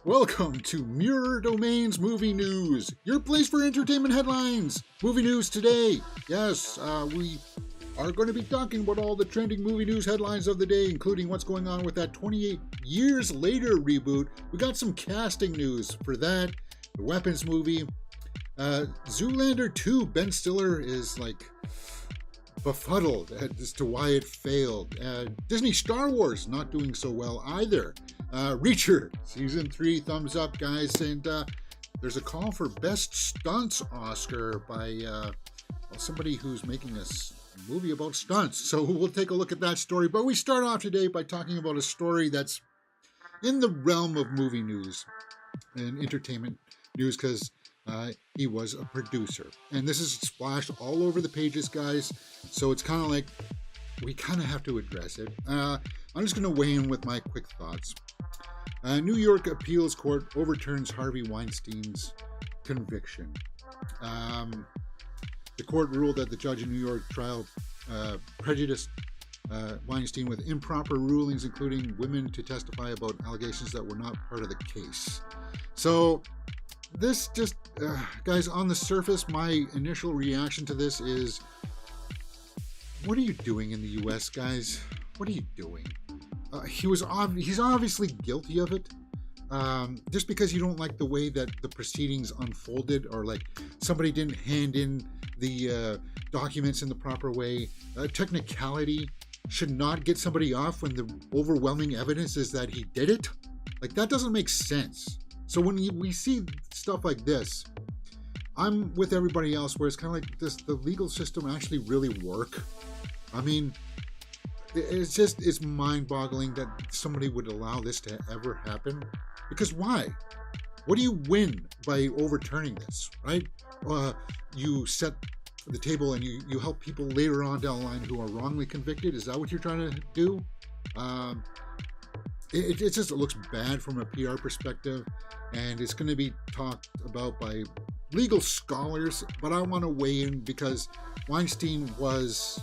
Welcome to Mirror Domain's Movie News, your place for entertainment headlines. Movie news today. Yes, we are going to be talking about all the trending movie news headlines of the day, including what's going on with that 28 years later reboot. We got some casting news for that. The Weapons movie. Zoolander 2, Ben Stiller is like befuddled as to why it failed. Disney Star Wars not doing so well either. Reacher season 3, thumbs up, guys. And there's a call for best stunts Oscar by somebody who's making a movie about stunts. So we'll take a look at that story. But we start off today by talking about a story that's in the realm of movie news and entertainment news, because he was a producer. And this is splashed all over the pages, guys. So it's kind of like we kind of have to address it. I'm just going to weigh in with my quick thoughts. New York appeals court overturns Harvey Weinstein's conviction. The court ruled that the judge in New York trial prejudiced Weinstein with improper rulings, including women to testify about allegations that were not part of the case. So this just, guys, on the surface, my initial reaction to this is, what are you doing in the U.S., guys? What are you doing? He's obviously guilty of it. Just because you don't like the way that the proceedings unfolded, or like somebody didn't hand in the documents in the proper way, technicality should not get somebody off when the overwhelming evidence is that he did it. Like, that doesn't make sense. So when we see stuff like this, I'm with everybody else where it's kind of like, does the legal system actually really work? I mean, it's mind-boggling that somebody would allow this to ever happen. Because why? What do you win by overturning this, right? You set the table and you help people later on down the line who are wrongly convicted. Is that what you're trying to do? It just looks bad from a PR perspective, and it's going to be talked about by legal scholars, but I want to weigh in because Weinstein was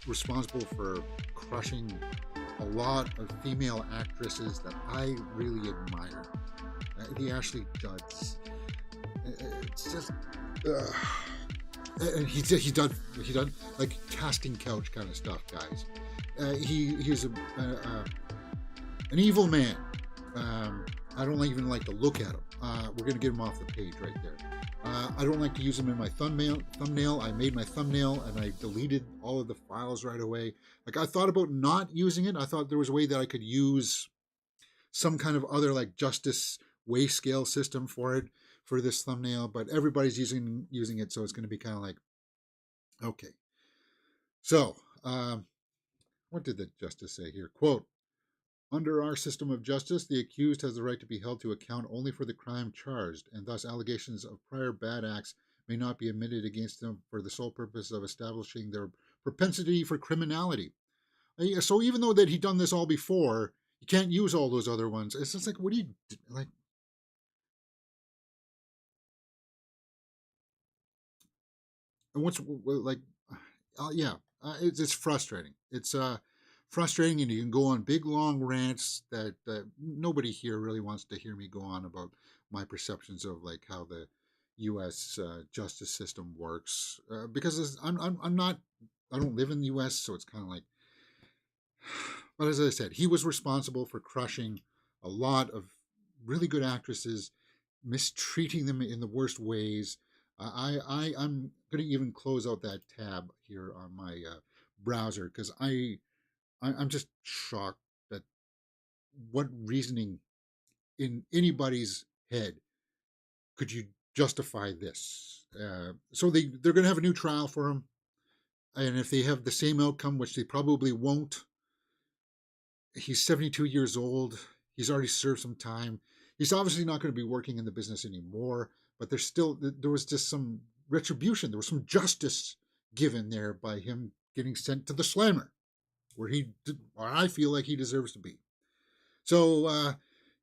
responsible for crushing a lot of female actresses that I really admire. The Ashley Judds. It's just... and he done like casting couch kind of stuff, guys. He's an evil man. I don't even like to look at him. We're going to get him off the page right there. I don't like to use him in my thumbnail. I made my thumbnail and I deleted all of the files right away. Like, I thought about not using it. I thought there was a way that I could use some kind of other like justice weigh scale system for it, for this thumbnail, but everybody's using it, so it's going to be kind of like, okay. So, what did the justice say here? Quote, under our system of justice, the accused has the right to be held to account only for the crime charged, and thus allegations of prior bad acts may not be admitted against them for the sole purpose of establishing their propensity for criminality. So even though that he'd done this all before, you can't use all those other ones. It's just like, what do you, like, and what's like, yeah, it's frustrating. It's frustrating, and you can go on big long rants that nobody here really wants to hear me go on about my perceptions of like how the U.S. Justice system works, because I don't live in the U.S., so it's kind of like. But as I said, he was responsible for crushing a lot of really good actresses, mistreating them in the worst ways. I'm going to even close out that tab here on my browser, because I'm just shocked that what reasoning in anybody's head could you justify this. So they're going to have a new trial for him, and if they have the same outcome, which they probably won't, he's 72 years old. He's already served some time. He's obviously not going to be working in the business anymore, but there was just some retribution. There was some justice given there by him getting sent to the slammer, where I feel like he deserves to be. So,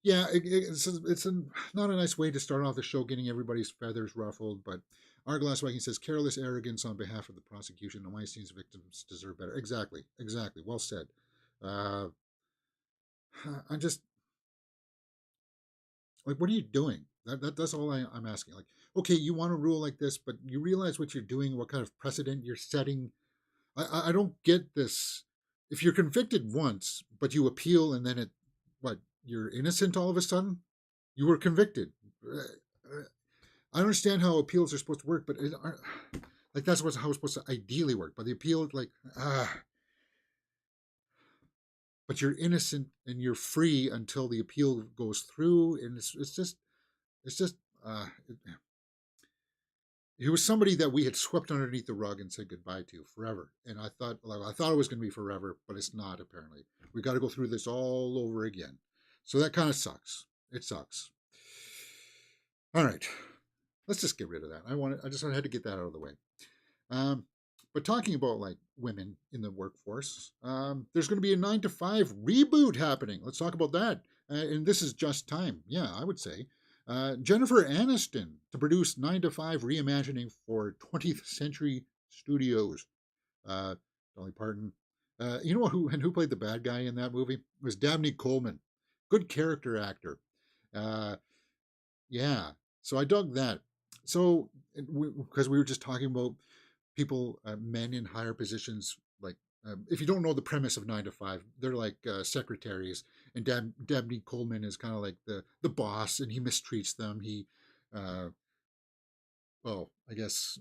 yeah, it's not a nice way to start off the show, getting everybody's feathers ruffled, but Arglass Viking says, careless arrogance on behalf of the prosecution. And Weinstein's victims deserve better. Exactly. Well said. I'm just like, what are you doing? That's all I'm asking. Like, okay, you want to rule like this, but you realize what you're doing, what kind of precedent you're setting. I don't get this. If you're convicted once, but you appeal and then what, you're innocent all of a sudden? You were convicted. I understand how appeals are supposed to work, but like that's how it's supposed to ideally work. But the appeal, like, but you're innocent and you're free until the appeal goes through, and it's just uh, it, he was somebody that we had swept underneath the rug and said goodbye to forever. And I thought it was going to be forever, but it's not. Apparently, we got to go through this all over again. So that kind of sucks. It sucks. All right, let's just get rid of that. I just had to get that out of the way. Um, but talking about like women in the workforce, there's going to be a 9 to 5 reboot happening. Let's talk about that. And this is just time. Yeah, I would say. Jennifer Aniston to produce 9 to 5 reimagining for 20th Century Studios. Dolly Parton. You know who played the bad guy in that movie? It was Dabney Coleman. Good character actor. Uh, yeah. So I dug that. So because we were just talking about people, men in higher positions, like if you don't know the premise of 9 to 5, they're like secretaries, and Dabney Coleman is kind of like the boss, and he mistreats them. He, uh, well, I guess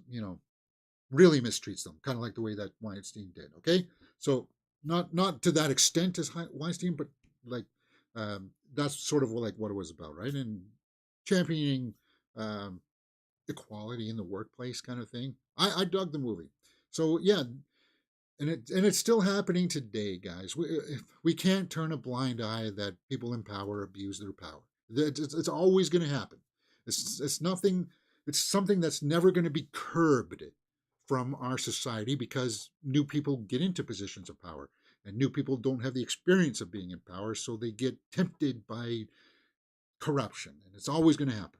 really mistreats them, kind of like the way that Weinstein did. Okay, so not to that extent as Weinstein, but like that's sort of like what it was about, right? And championing um, equality in the workplace, kind of thing. I dug the movie. So yeah, and it's still happening today, guys. We can't turn a blind eye that people in power abuse their power. It's always going to happen. It's nothing. It's something that's never going to be curbed from our society because new people get into positions of power and new people don't have the experience of being in power, so they get tempted by corruption, and it's always going to happen.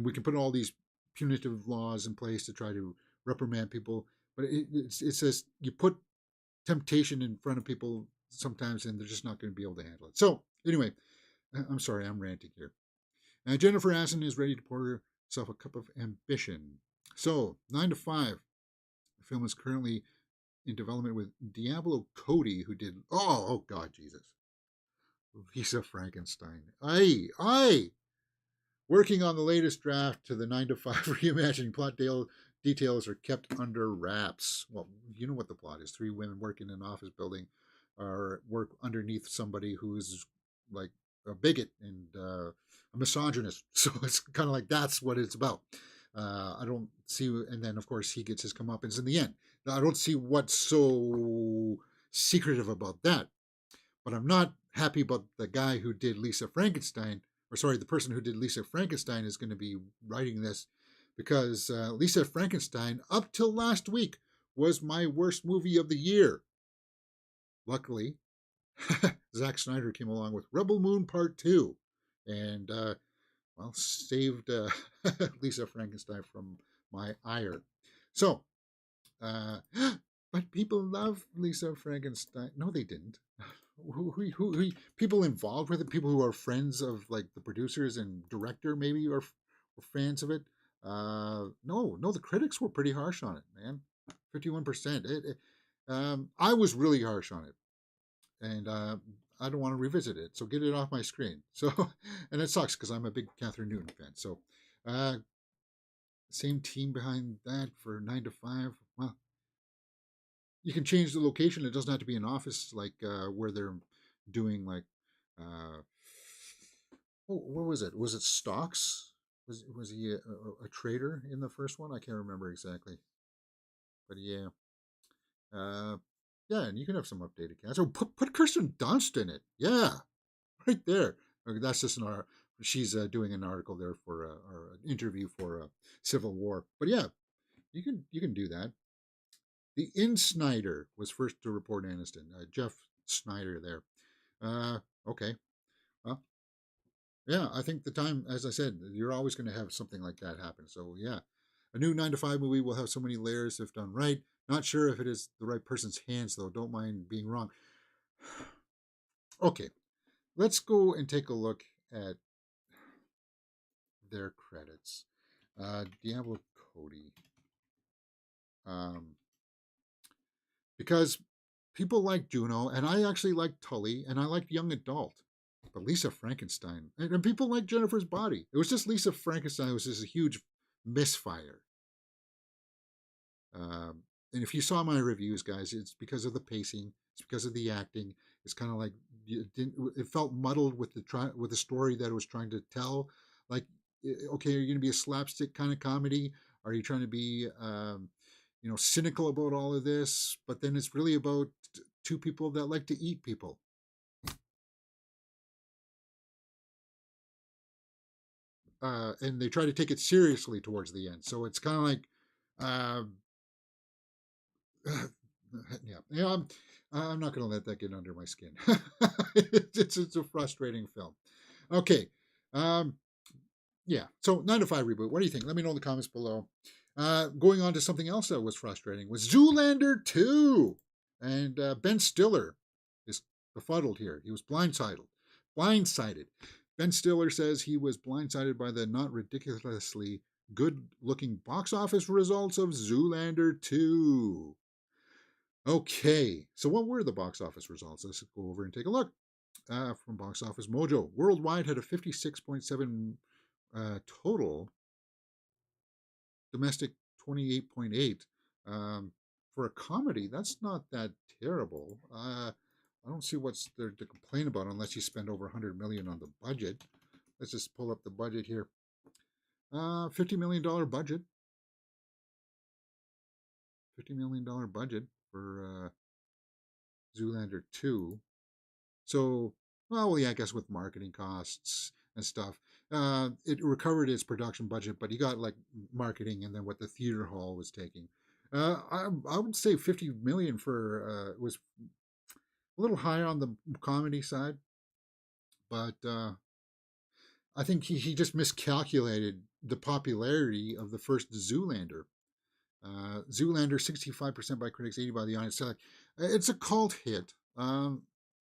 We can put all these punitive laws in place to try to reprimand people, but it says you put temptation in front of people sometimes, and they're just not going to be able to handle it. So anyway, I'm sorry, I'm ranting here. Jennifer Aniston is ready to pour herself a cup of ambition. So 9 to 5, the film is currently in development with Diablo Cody, who did oh God Jesus, Lisa Frankenstein. I working on the latest draft to the 9 to 5 reimagining plot details are kept under wraps. Well, you know what the plot is. 3 women work in an office building or work underneath somebody who's like a bigot and a misogynist. So it's kind of like that's what it's about. I don't see, and then of course he gets his comeuppance in the end. Now, I don't see what's so secretive about that, but I'm not happy about the guy who did Lisa Frankenstein, or sorry, the person who did Lisa Frankenstein is going to be writing this because Lisa Frankenstein, up till last week, was my worst movie of the year. Luckily, Zack Snyder came along with Rebel Moon Part 2 and, well, saved Lisa Frankenstein from my ire. So, uh, but people love Lisa Frankenstein. No, they didn't. Who people involved with it, people who are friends of like the producers and director, maybe are fans of it. No, the critics were pretty harsh on it, man. 51%. I was really harsh on it, and I don't want to revisit it. So get it off my screen. So, and it sucks because I'm a big Catherine Newton fan. So, uh, same team behind that for 9 to 5. Well, you can change the location. It doesn't have to be an office like where they're doing like what was it? Was it stocks? Was he a trader in the first one? I can't remember exactly, but yeah, uh, yeah, and you can have some updated cast. Or put Kirsten Dunst in it. Yeah, right there. That's just an article. She's doing an article there for or an interview for Civil War. But yeah, you can do that. The In Snyder was first to report Aniston. Jeff Snyder there. Okay. Well, yeah, I think the time, as I said, you're always going to have something like that happen. So yeah, a new 9 to 5 movie will have so many layers if done right. Not sure if it is the right person's hands though. Don't mind being wrong. Okay, let's go and take a look at their credits. Diablo Cody. Um, because people like Juno, and I actually like Tully, and I like Young Adult. But Lisa Frankenstein, and people like Jennifer's Body. It was just Lisa Frankenstein was just a huge misfire. Um, and if you saw my reviews, guys, it's because of the pacing. It's because of the acting. It's kind of like it felt muddled with with the story that it was trying to tell. Like, okay, are you going to be a slapstick kind of comedy? Are you trying to be, cynical about all of this? But then it's really about two people that like to eat people. And they try to take it seriously towards the end. So it's kind of like, uh, yeah, I'm not going to let that get under my skin. It's a frustrating film. Okay, um, yeah. So 9 to 5 reboot. What do you think? Let me know in the comments below. Going on to something else that was frustrating was Zoolander 2, and Ben Stiller is befuddled here. He was blindsided. Blindsided. Ben Stiller says he was blindsided by the not ridiculously good-looking box office results of Zoolander 2. Okay, so what were the box office results? Let's go over and take a look. From Box Office Mojo, worldwide had a 56.7 total, domestic 28.8. For a comedy, that's not that terrible. I don't see what's there to complain about unless you spend over 100 million on the budget. Let's just pull up the budget here. $50 million budget. $50 million budget for Zoolander 2. So, well, yeah, I guess with marketing costs and stuff, it recovered its production budget, but you got like marketing and then what the theater hall was taking. I would say 50 million for was a little higher on the comedy side, but I think he just miscalculated the popularity of the first Zoolander. Zoolander, 65% by critics, 80 by the audience. So, it's a cult hit.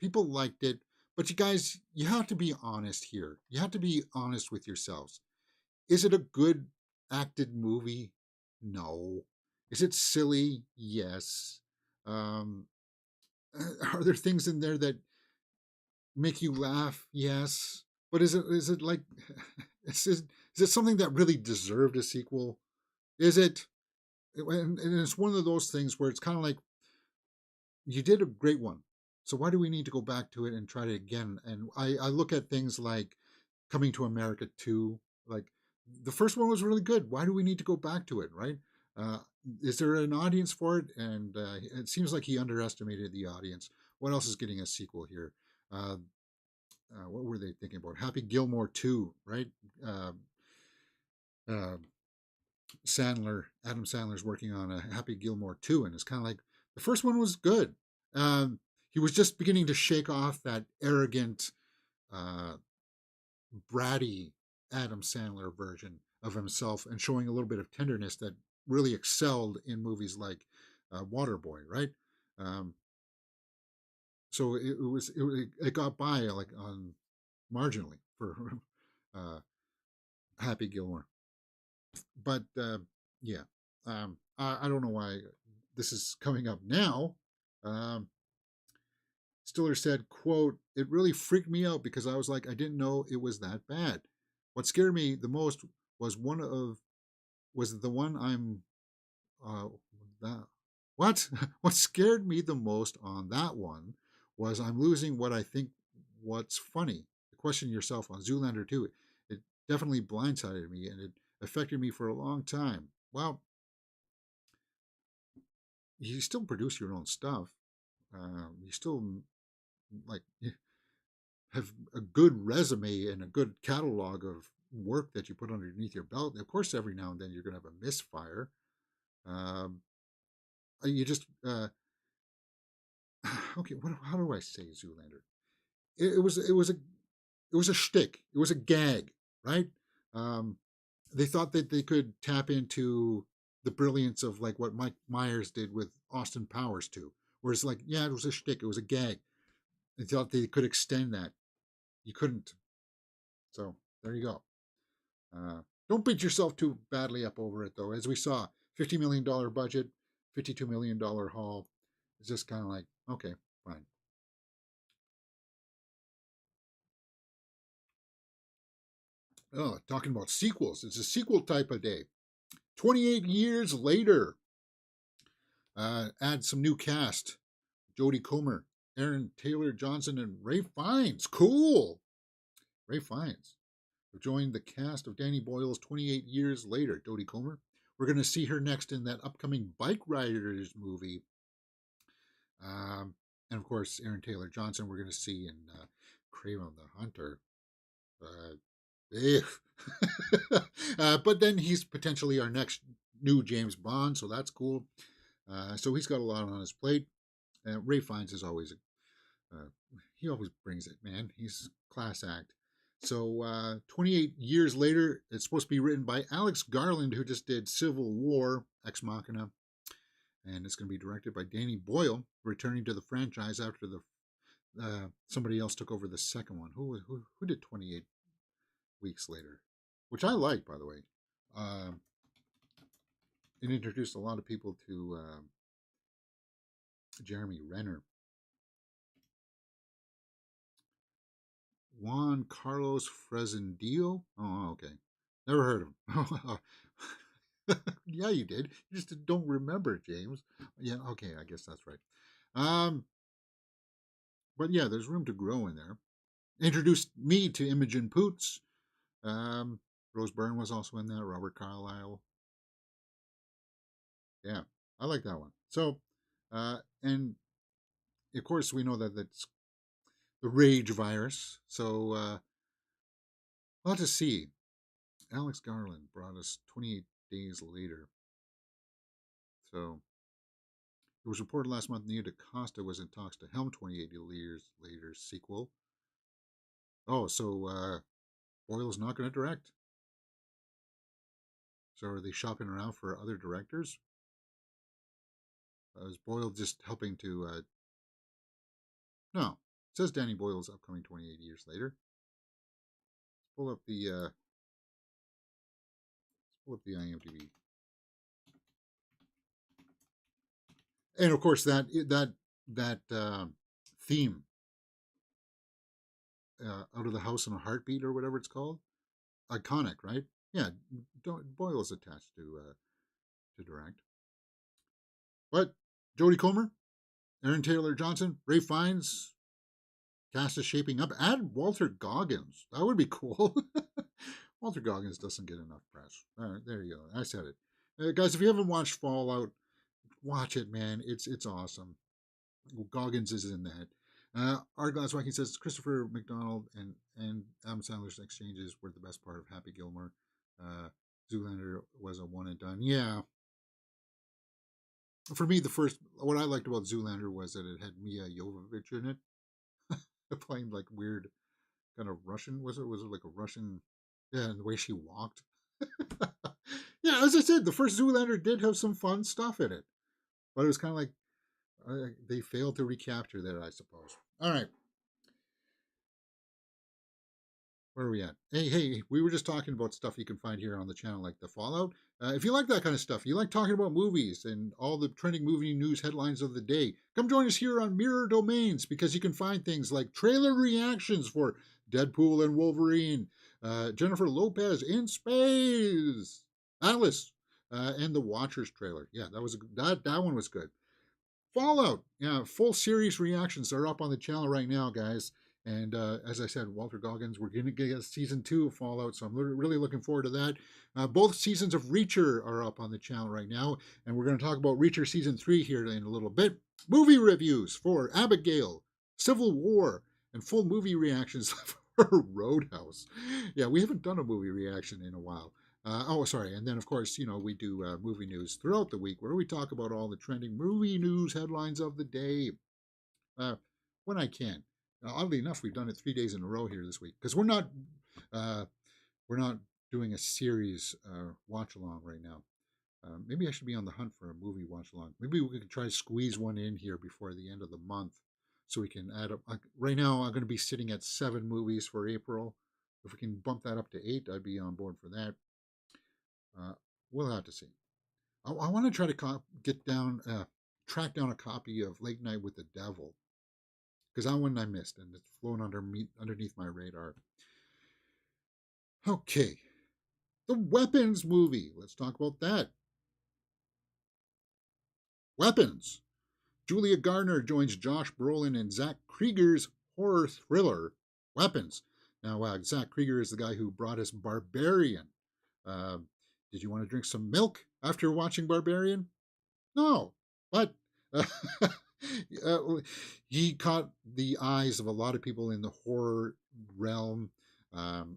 People liked it, but you guys, you have to be honest here. You have to be honest with yourselves. Is it a good acted movie? No. Is it silly? Yes. Um, are there things in there that make you laugh? Yes. But is it like is it something that really deserved a sequel? Is it? And it's one of those things where it's kind of like you did a great one, so why do we need to go back to it and try it again? And I look at things like Coming to America 2, like the first one was really good. Why do we need to go back to it, right? uh, is there an audience for it? And it seems like he underestimated the audience. What else is getting a sequel here? uh, what were they thinking about? Happy Gilmore 2, right? uh, uh, Adam Sandler's working on a Happy Gilmore 2, and it's kind of like the first one was good. He was just beginning to shake off that arrogant, uh, bratty Adam Sandler version of himself and showing a little bit of tenderness that really excelled in movies like Waterboy, right? Um, so it got by like on marginally for uh, Happy Gilmore. But yeah, I don't know why this is coming up now. Um, Stiller said, "quote It really freaked me out because I was like, I didn't know it was that bad. What scared me the most was the one I'm that what what scared me the most on that one was I'm losing what I think what's funny. Question yourself on Zoolander 2. It definitely blindsided me and it affected me for a long time. Well, you still produce your own stuff. You still like have a good resume and a good catalog of work that you put underneath your belt. Of course, every now and then you're going to have a misfire. Um, you just okay. How do I say Zoolander? It was a shtick. It was a gag, right? Um, they thought that they could tap into the brilliance of like what Mike Myers did with Austin Powers too, where it's like, yeah, it was a shtick. It was a gag. They thought they could extend that. You couldn't. So there you go. Don't beat yourself too badly up over it, though. As we saw, $50 million budget, $52 million haul. It's just kind of like, okay, fine. Oh, talking about sequels. It's a sequel type of day. 28 years later, add some new cast. Jodie Comer, Aaron Taylor Johnson, and Ray Fiennes. Cool. Ray Fiennes joined the cast of Danny Boyle's 28 years later. Jodie Comer. We're going to see her next in that upcoming Bike Riders movie. And of course, Aaron Taylor Johnson, we're going to see in Kraven the Hunter. But then he's potentially our next new James Bond, so that's cool. So he's got a lot on his plate. Ray Fiennes is always, he always brings it, man. He's a class act. So 28 years later, it's supposed to be written by Alex Garland, who just did Civil War, Ex Machina. And it's going to be directed by Danny Boyle, returning to the franchise after the somebody else took over the second one. Who did 28 weeks later? Which I like, by the way. It introduced a lot of people to Jeremy Renner. Juan Carlos Fresnadillo. Oh, okay. Never heard of him. Yeah, you did. You just don't remember, James. Yeah, okay, I guess that's right. But yeah, there's room to grow in there. Introduced me to Imogen Poots. Rose Byrne was also in there. Robert Carlyle. Yeah, I like that one. So, and of course, we know that that's the rage virus. So, let's just see. Alex Garland brought us 28 days later. So, it was reported last month Nia DaCosta was in talks to helm 28 years later sequel. Oh, so Boyle's not going to direct? So are they shopping around for other directors? Is Boyle just helping to... No. It says Danny Boyle's upcoming 28 years later. Let's pull up the IMDb. And of course that theme, Out of the House in a Heartbeat or whatever it's called, iconic, right? Yeah, Boyle's attached to direct. But Jodie Comer, Aaron Taylor Johnson, Ray Fiennes, cast is shaping up. Add Walter Goggins. That would be cool. Walter Goggins doesn't get enough press. All right, there you go. I said it. Guys, if you haven't watched Fallout, watch it, man. It's awesome. Goggins is in that. Arglass Viking says Christopher McDonald and Adam Sandler's exchanges were the best part of Happy Gilmore. Zoolander was a one and done. Yeah. For me, what I liked about Zoolander was that it had Mia Jovovich in it, playing like weird kind of Russian. Was it like a Russian? Yeah, and the way she walked. Yeah, as I said, the first Zoolander did have some fun stuff in it, but it was kind of like they failed to recapture that, I suppose. All right. Where are we at? Hey, we were just talking about stuff you can find here on the channel, like the Fallout. If you like that kind of stuff, you like talking about movies and all the trending movie news headlines of the day, come join us here on Mirror Domains, because you can find things like trailer reactions for Deadpool and Wolverine, Jennifer Lopez in space, Alice, and the Watchers trailer. Yeah, that one was good. Fallout, yeah, full series reactions are up on the channel right now, guys. And as I said, Walter Goggins, we're going to get season 2 of Fallout, so I'm really looking forward to that. Both seasons of Reacher are up on the channel right now, and we're going to talk about Reacher season 3 here in a little bit. Movie reviews for Abigail, Civil War, and full movie reactions for Roadhouse. Yeah, we haven't done a movie reaction in a while. Sorry. And then, of course, we do movie news throughout the week where we talk about all the trending movie news headlines of the day when I can. Oddly enough, we've done it 3 days in a row here this week because uh, we're not doing a series watch along right now. Maybe I should be on the hunt for a movie watch along. Maybe we could try to squeeze one in here before the end of the month. so we can add up. Right now, I'm going to be sitting at 7 movies for April. If we can bump that up to 8, I'd be on board for that. Uh, we'll have to see. I want to try to track down a copy of Late Night with the Devil, because that one I missed and it's flown underneath my radar. Okay, the Weapons movie. Let's talk about that. Weapons. Julia Garner joins Josh Brolin in Zach Krieger's horror thriller, Weapons. Now, Zach Krieger is the guy who brought us Barbarian. Uh, did you want to drink some milk after watching Barbarian? No, but uh, he caught the eyes of a lot of people in the horror realm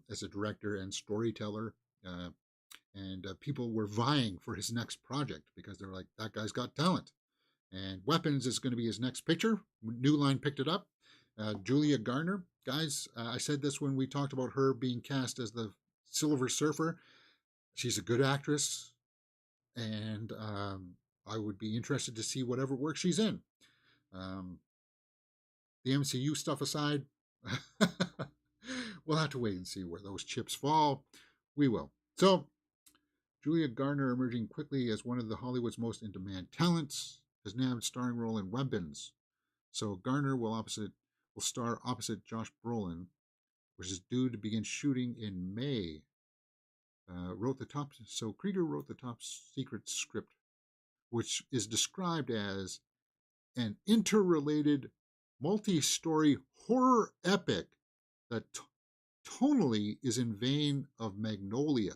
as a director and storyteller. And people were vying for his next project because they're like, that guy's got talent. And Weapons is going to be his next picture. New Line picked it up. Julia Garner, guys, I said this when we talked about her being cast as the Silver Surfer. She's a good actress, and I would be interested to see whatever work she's in. The MCU stuff aside, we'll have to wait and see where those chips fall. We will. So, Julia Garner emerging quickly as one of the Hollywood's most in-demand talents, has nabbed starring role in Weapons. So Garner will star opposite Josh Brolin, which is due to begin shooting in May. Krieger wrote the top secret script, which is described as an interrelated, multi-story horror epic that tonally is in vein of Magnolia.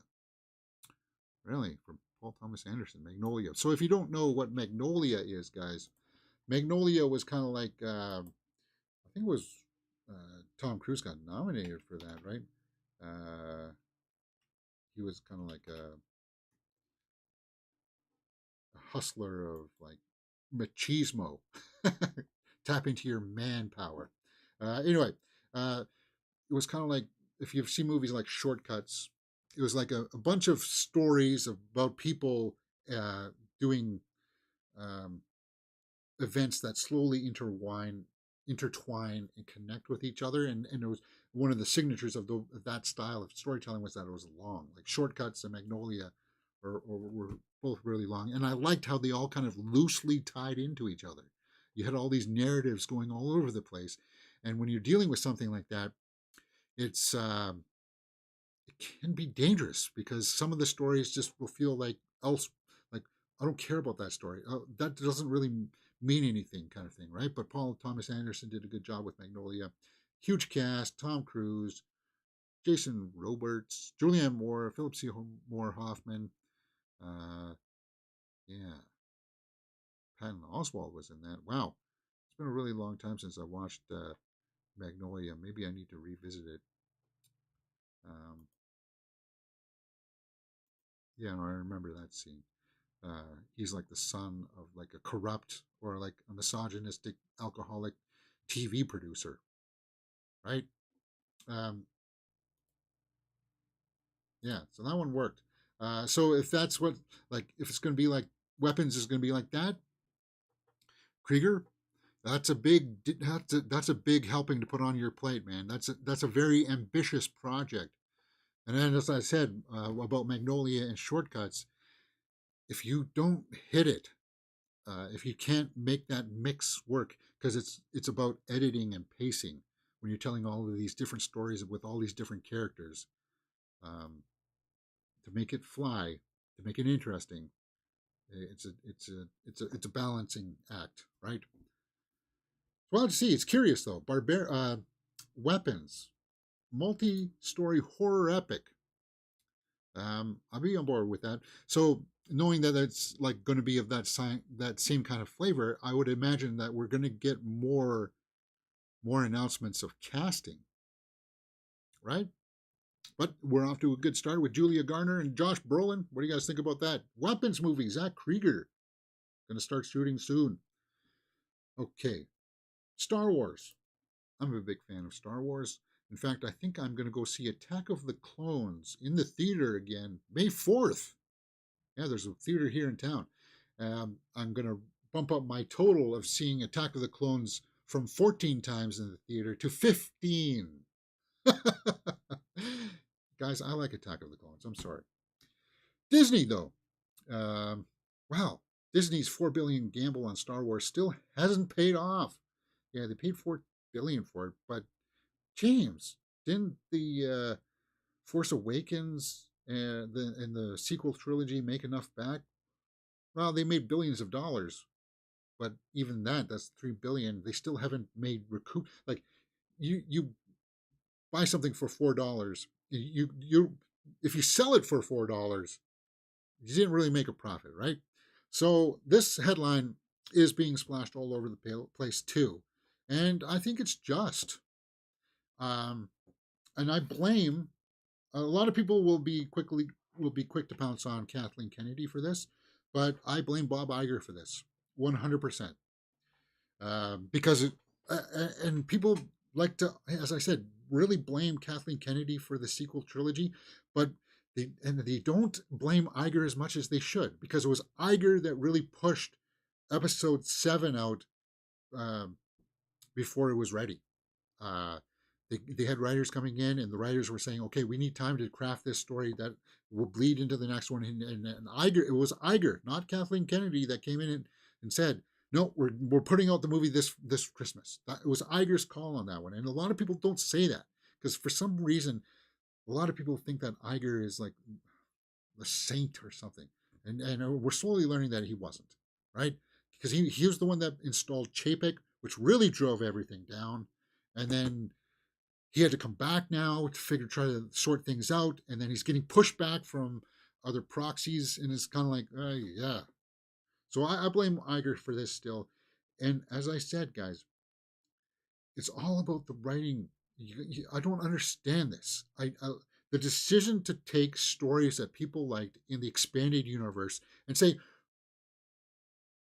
Really, from Paul Thomas Anderson, Magnolia. So if you don't know what Magnolia is, guys, Magnolia was kind of like, I think it was Tom Cruise got nominated for that, right? He was kind of like a hustler of like machismo. Tap into your manpower. Anyway, it was kind of like, if you've seen movies like Shortcuts, it was like a bunch of stories about people doing events that slowly intertwine and connect with each other. And it was one of the signatures of that style of storytelling was that it was long. Like Shortcuts and Magnolia were both really long. And I liked how they all kind of loosely tied into each other. You had all these narratives going all over the place. And when you're dealing with something like that, it can be dangerous because some of the stories just will feel like I don't care about that story. That doesn't really mean anything, kind of thing, right? But Paul Thomas Anderson did a good job with Magnolia. Huge cast: Tom Cruise, Jason Robards, Julianne Moore, Philip Seymour Hoffman. Yeah, Patton Oswalt was in that. Wow, it's been a really long time since I watched Magnolia. Maybe I need to revisit it. Yeah, no, I remember that scene. He's like the son of like a corrupt or like a misogynistic alcoholic TV producer, right? Um, yeah, so that one worked. So if that's what, like, if it's going to be like Weapons is going to be like that, Krieger, that's a big helping to put on your plate, man. That's a very ambitious project. And then, as I said about Magnolia and Shortcuts, if you don't hit it, if you can't make that mix work, because it's about editing and pacing when you're telling all of these different stories with all these different characters, to make it fly, to make it interesting, it's a balancing act, right? Well, to see, it's curious though. Weapons, multi-story horror epic. I'll be on board with that. So knowing that it's like going to be of that same kind of flavor, I would imagine that we're going to get more announcements of casting, right? But we're off to a good start with Julia Garner and Josh Brolin. What do you guys think about that? Weapons movie, Zach Krieger, going to start shooting soon. Okay, Star Wars. I'm a big fan of Star Wars. In fact, I think I'm going to go see Attack of the Clones in the theater again, May 4th. Yeah, there's a theater here in town. I'm going to bump up my total of seeing Attack of the Clones from 14 times in the theater to 15. Guys, I like Attack of the Clones. I'm sorry. Disney, though. Um, wow. Disney's $4 billion gamble on Star Wars still hasn't paid off. Yeah, they paid $4 billion for it, but James, didn't the Force Awakens and the sequel trilogy make enough back? Well, they made billions of dollars, but even that's $3 billion. They still haven't made recoup. Like you buy something for $4, you if you sell it for $4, you didn't really make a profit, right? So this headline is being splashed all over the place too, and I think it's just. Um, and I blame a lot of people will be quick to pounce on Kathleen Kennedy for this, but I blame Bob Iger for this 100%. Because and people like to, as I said, really blame Kathleen Kennedy for the sequel trilogy, but they don't blame Iger as much as they should, because it was Iger that really pushed Episode 7 out um, before it was ready. Uh, they had writers coming in, and the writers were saying, "Okay, we need time to craft this story that will bleed into the next one." And Iger, it was Iger, not Kathleen Kennedy, that came in and said, "No, we're putting out the movie this Christmas." It was Iger's call on that one, and a lot of people don't say that because for some reason, a lot of people think that Iger is like the saint or something, and we're slowly learning that he wasn't, right? Because he was the one that installed Chapek, which really drove everything down, and then he had to come back now to try to sort things out, and then he's getting pushback from other proxies, and it's kind of like, yeah. So I blame Iger for this still, and as I said, guys, it's all about the writing. I don't understand this. The decision to take stories that people liked in the expanded universe and say,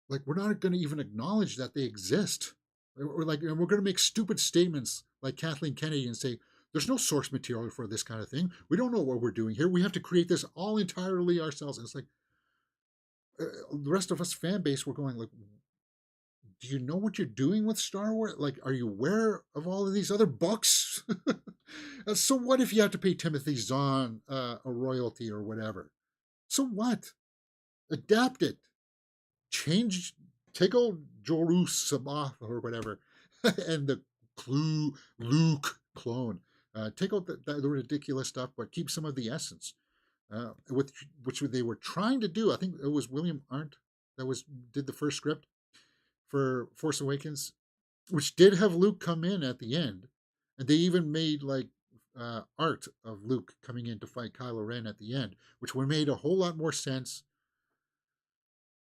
like, we're not going to even acknowledge that they exist, or like, and we're going to make stupid statements like Kathleen Kennedy and say, there's no source material for this kind of thing. We don't know what we're doing here. We have to create this all entirely ourselves. And it's like the rest of us fan base, we're going like, do you know what you're doing with Star Wars? Like, are you aware of all of these other books? So what if you have to pay Timothy Zahn a royalty or whatever? So what? Adapt it. Change, take old Joru Sabath or whatever, and the Luke clone. Take out the ridiculous stuff, but keep some of the essence. With which they were trying to do. I think it was William Arndt that did the first script for Force Awakens, which did have Luke come in at the end, and they even made like art of Luke coming in to fight Kylo Ren at the end, which would have made a whole lot more sense.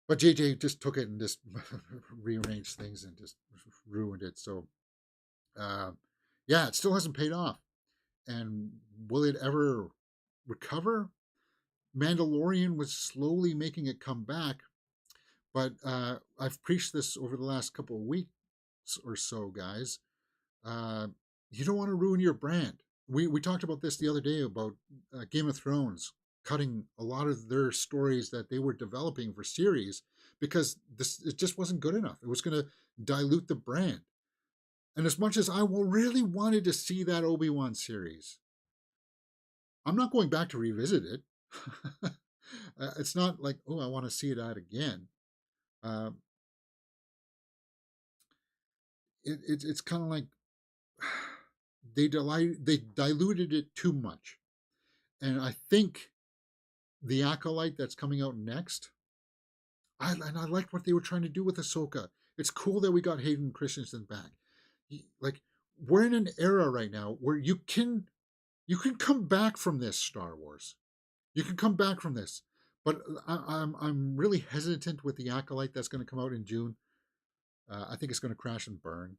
But JJ just took it and just rearranged things and just ruined it. So, uh, yeah, it still hasn't paid off. And will it ever recover? Mandalorian was slowly making it come back, but I've preached this over the last couple of weeks or so, guys. Uh, you don't want to ruin your brand. We talked about this the other day about Game of Thrones cutting a lot of their stories that they were developing for series because it just wasn't good enough. It was going to dilute the brand. And as much as I really wanted to see that Obi-Wan series, I'm not going back to revisit it. It's not like, oh, I want to see it out again. Um, it's kind of like they diluted it too much, and I think the Acolyte that's coming out next, I liked what they were trying to do with Ahsoka. It's cool that we got Hayden Christensen back. Like, we're in an era right now where you can come back from this Star Wars. You can come back from this, but I'm really hesitant with the Acolyte that's going to come out in June. I think it's going to crash and burn.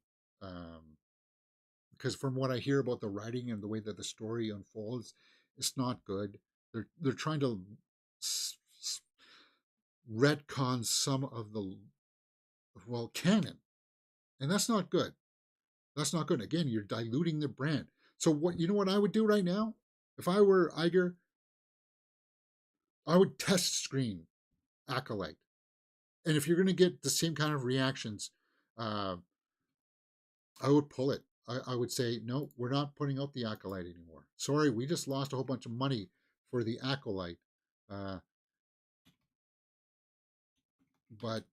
Because from what I hear about the writing and the way that the story unfolds, it's not good. They're trying to retcon some of the canon, and that's not good. That's not good. Again, you're diluting the brand. So what I would do right now, if I were Iger, I would test screen Acolyte, and if you're going to get the same kind of reactions, uh, I would pull it. I would say, no, we're not putting out the Acolyte anymore. Sorry, we just lost a whole bunch of money for the Acolyte. Uh, but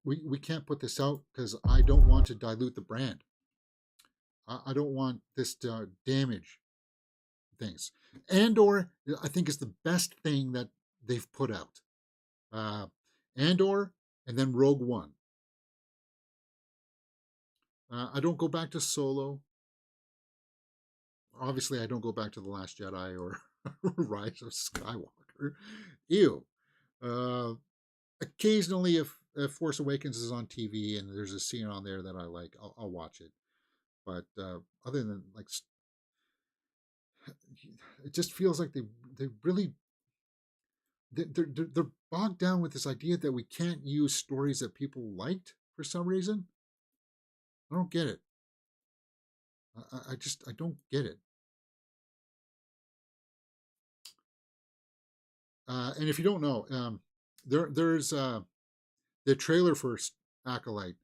we can't put this out because I don't want to dilute the brand. I don't want this to damage things. Andor, I think, is the best thing that they've put out. Uh, Andor, and then Rogue One. I don't go back to Solo. Obviously, I don't go back to The Last Jedi or Rise of Skywalker. Ew. Uh, Occasionally, if Force Awakens is on TV and there's a scene on there that I like, I'll watch it. But other than like, it just feels like they really they're bogged down with this idea that we can't use stories that people liked for some reason. I don't get it. I don't get it. And if you don't know, there's the trailer for Acolyte.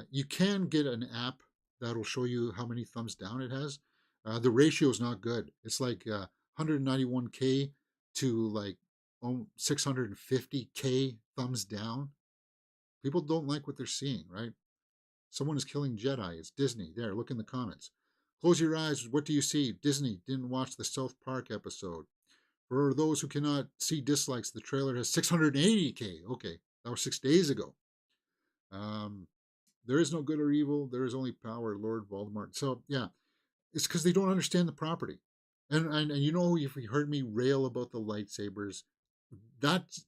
You can get an app that'll show you how many thumbs down it has. The ratio is not good. It's like 191K to like 650K thumbs down. People don't like what they're seeing, right? Someone is killing Jedi. It's Disney. There, look in the comments. Close your eyes. What do you see? Disney didn't watch the South Park episode. For those who cannot see dislikes, the trailer has 680K. Okay, that was 6 days ago. Um, there is no good or evil. There is only power, Lord Voldemort. So yeah, it's because they don't understand the property. And you know, if you heard me rail about the lightsabers, that's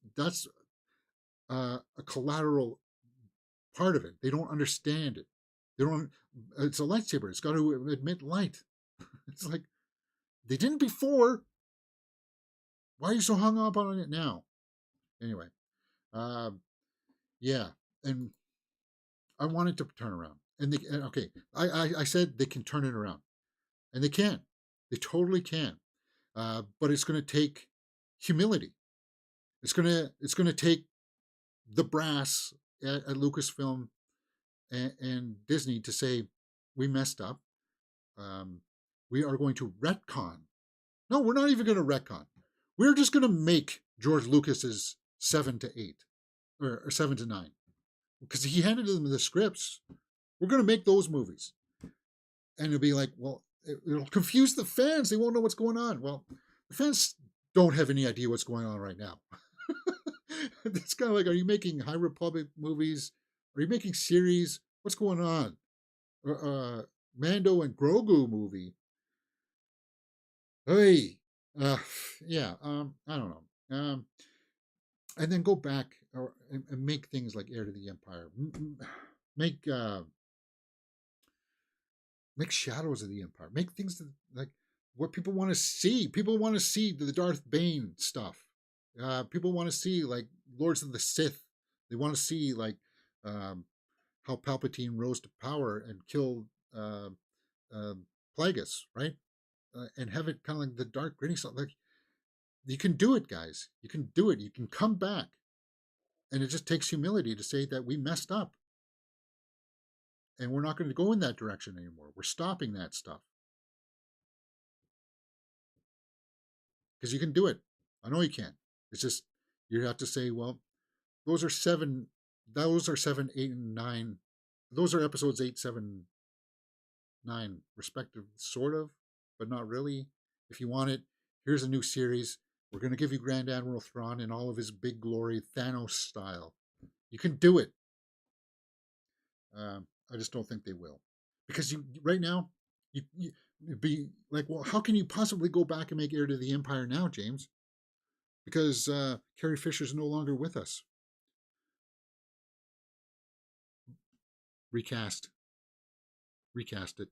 a collateral part of it. They don't understand it. They don't. It's a lightsaber. It's got to emit light. It's like they didn't before. Why are you so hung up on it now? Anyway, uh, yeah, and I wanted to turn around. And okay, I said they can turn it around, and they can. They totally can. But it's going to take humility. It's going to take the brass at Lucasfilm and Disney to say we messed up. Um, we are going to retcon. No, we're not even going to retcon. We're just going to make George Lucas's 7 to 8 or 7 to 9 because he handed them the scripts. We're going to make those movies, and it'll be like, well, it'll confuse the fans. They won't know what's going on. Well, the fans don't have any idea what's going on right now. It's kind of like, are you making High Republic movies? Are you making series? What's going on? Mando and Grogu movie. Hey, uh, yeah. I don't know. And then go back and make things like Heir to the Empire. Make make Shadows of the Empire. Make things that, like what people want to see. People want to see the Darth Bane stuff. People want to see like Lords of the Sith. They want to see like um, how Palpatine rose to power and killed uh, uh, Plagueis, right? And have it kind of like the dark gritty stuff. Like you can do it, guys. You can do it. You can come back, and it just takes humility to say that we messed up, and we're not going to go in that direction anymore. We're stopping that stuff because you can do it. I know you can. It's just you have to say, well, those are seven. Those are 7, 8, and 9. Those are episodes 8, 7, 9, respective, sort of, but not really. If you want it, here's a new series. We're going to give you Grand Admiral Thrawn in all of his big glory, Thanos style. You can do it. I just don't think they will, because you right now, you be like, well, how can you possibly go back and make Heir to the Empire now, James? Because Carrie Fisher's no longer with us. Recast, recast it.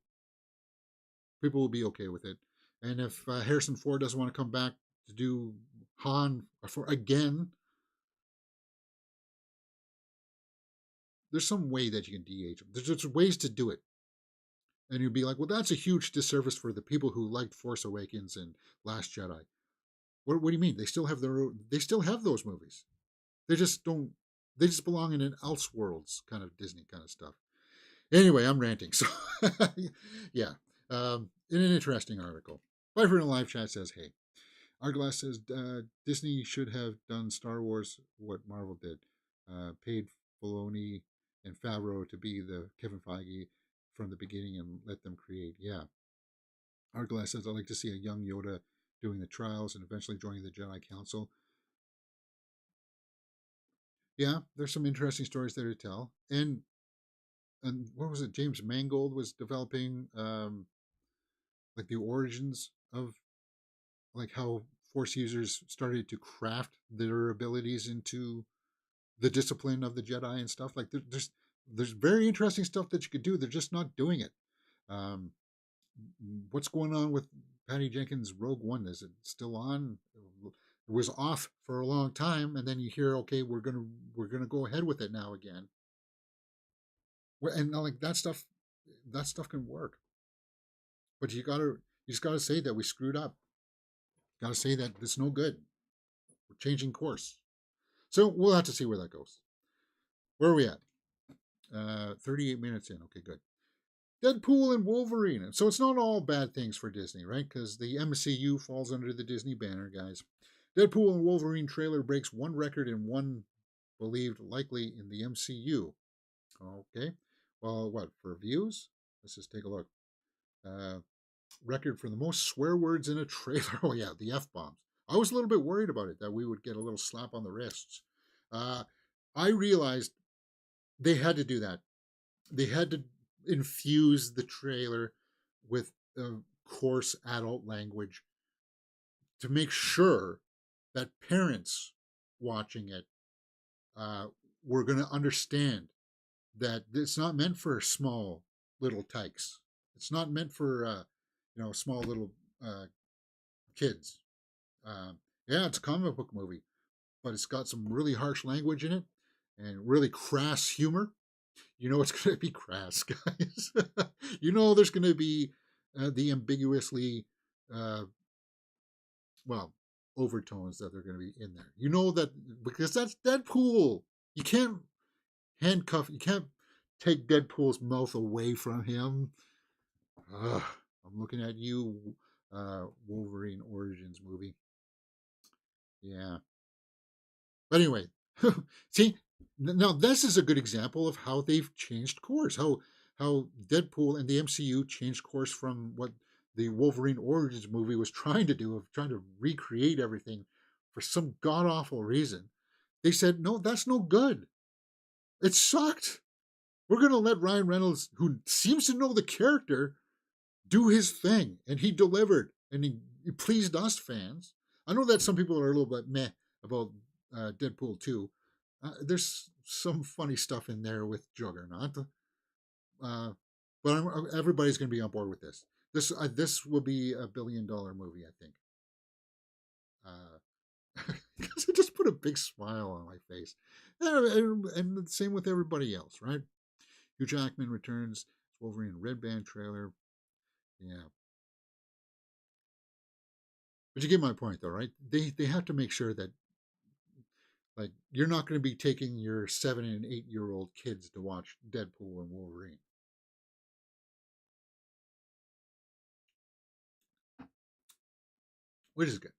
People will be okay with it. And if Harrison Ford doesn't want to come back to do Han for again, there's some way that you can de-age him. There's ways to do it. And you'd be like, well, that's a huge disservice for the people who liked Force Awakens and Last Jedi. What do you mean? They still have they still have those movies. They just don't. They just belong in an Elseworlds kind of Disney kind of stuff. Anyway, I'm ranting. So, yeah, in an interesting article, Pfeiffer in a live chat says, "Hey, Arglass says Disney should have done Star Wars what Marvel did, paid Filoni and Favreau to be the Kevin Feige from the beginning and let them create." Yeah, Arglass says, "I'd like to see a young Yoda doing the trials and eventually joining the Jedi Council." Yeah, there's some interesting stories there to tell, and what was it? James Mangold was developing like the origins of like how Force users started to craft their abilities into the discipline of the Jedi and stuff. Like there's very interesting stuff that you could do. They're just not doing it. Um, what's going on with Patty Jenkins' Rogue One? Is it still on? It was off for a long time, and then you hear, okay, we're gonna go ahead with it now again. And like that stuff can work. But you just gotta say that we screwed up. Gotta say that it's no good. We're changing course. So we'll have to see where that goes. Where are we at? 38 minutes in. Okay, good. Deadpool and Wolverine. And so it's not all bad things for Disney, right? Because the MCU falls under the Disney banner, guys. Deadpool and Wolverine trailer breaks one record and one believed likely in the MCU. Okay. Well, what, for views? Let's just take a look. Uh, Record for the most swear words in a trailer. Oh, yeah, the F bombs. I was a little bit worried about it, that we would get a little slap on the wrists. Uh, I realized they had to do that. They had to infuse the trailer with coarse adult language to make sure that parents watching it uh, were going to understand that it's not meant for small little tykes. It's not meant for small little uh, kids. Uh, yeah, it's a comic book movie, but it's got some really harsh language in it and really crass humor. You know it's going to be crass, guys. You know there's going to be the ambiguously, uh, well, overtones that are going to be in there. You know that because that's Deadpool. You can't handcuff. You can't take Deadpool's mouth away from him. Ugh, I'm looking at you, Wolverine Origins movie. Yeah. But anyway, see, now this is a good example of how they've changed course. How Deadpool and the MCU changed course from what the Wolverine Origins movie was trying to do, of trying to recreate everything for some god awful reason. They said, no, that's no good. It sucked. We're going to let Ryan Reynolds, who seems to know the character, do his thing. And he delivered. And he pleased us fans. I know that some people are a little bit meh about Deadpool 2. There's some funny stuff in there with Juggernaut. Uh, but everybody's going to be on board with this. This will be $1 billion movie, I think. Because it just put a big smile on my face. And the same with everybody else, right? Hugh Jackman returns. Wolverine Red Band trailer. Yeah. But you get my point, though, right? They have to make sure that, like, you're not going to be taking your 7 and 8 year old kids to watch Deadpool and Wolverine. Which is good.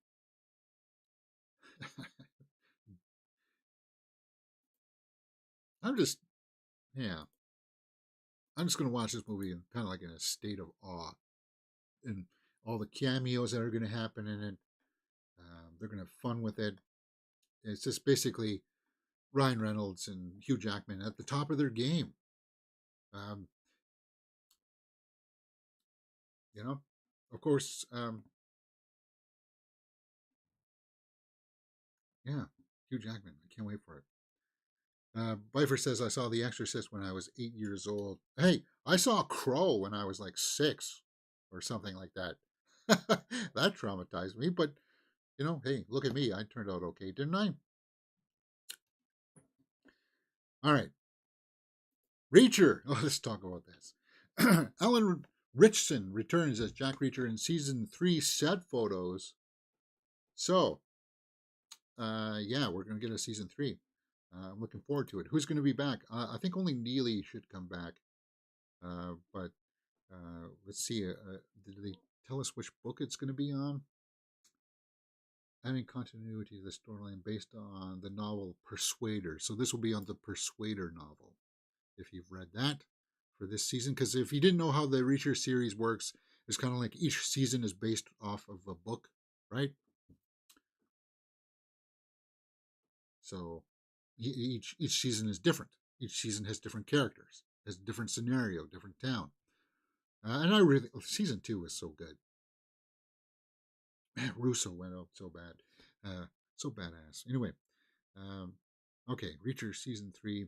I'm just, yeah, I'm just going to watch this movie and kind of like in a state of awe, and all the cameos that are going to happen in it. They're going to have fun with it. It's just basically Ryan Reynolds and Hugh Jackman at the top of their game. Um, you know, of course, yeah, Hugh Jackman. I can't wait for it. Bifer says, I saw The Exorcist when I was 8 years old. Hey, I saw Crow when I was like 6 or something like that. That traumatized me, but hey, look at me. I turned out okay, didn't I? All right. Reacher. Oh, let's talk about this. Alan Richson returns as Jack Reacher in season 3 set photos. So, yeah, we're going to get a season 3. I'm looking forward to it. Who's going to be back? I think only Neely should come back. But let's see. Did they tell us which book it's going to be on? Adding continuity to the storyline based on the novel Persuader. So this will be on the Persuader novel, if you've read that for this season. Because if you didn't know how the Reacher series works, it's kind of like each season is based off of a book, right? So each season is different. Each season has different characters, has a different scenario, different town. And I really season 2 was so good. Man, Russo went out so bad, so badass. Anyway, um, okay, Reacher season 3.